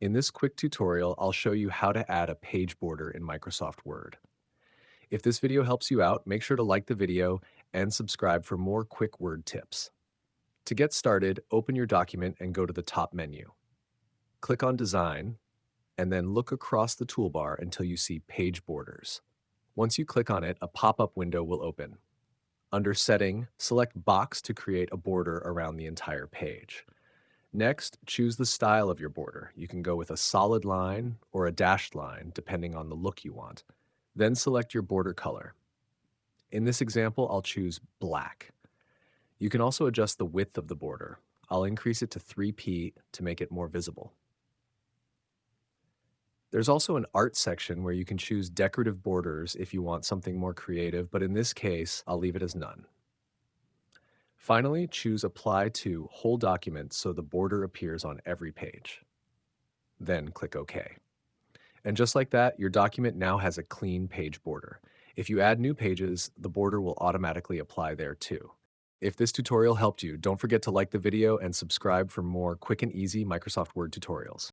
In this quick tutorial, I'll show you how to add a page border in Microsoft Word. If this video helps you out, make sure to like the video and subscribe for more quick Word tips. To get started, open your document and go to the top menu. Click on Design, and then look across the toolbar until you see Page Borders. Once you click on it, a pop-up window will open. Under Setting, select Box to create a border around the entire page. Next, choose the style of your border. You can go with a solid line or a dashed line, depending on the look you want. Then select your border color. In this example, I'll choose black. You can also adjust the width of the border. I'll increase it to 3p to make it more visible. There's also an art section where you can choose decorative borders if you want something more creative, but in this case, I'll leave it as none. Finally, choose Apply to Whole Document so the border appears on every page. Then click OK. And just like that, your document now has a clean page border. If you add new pages, the border will automatically apply there too. If this tutorial helped you, don't forget to like the video and subscribe for more quick and easy Microsoft Word tutorials.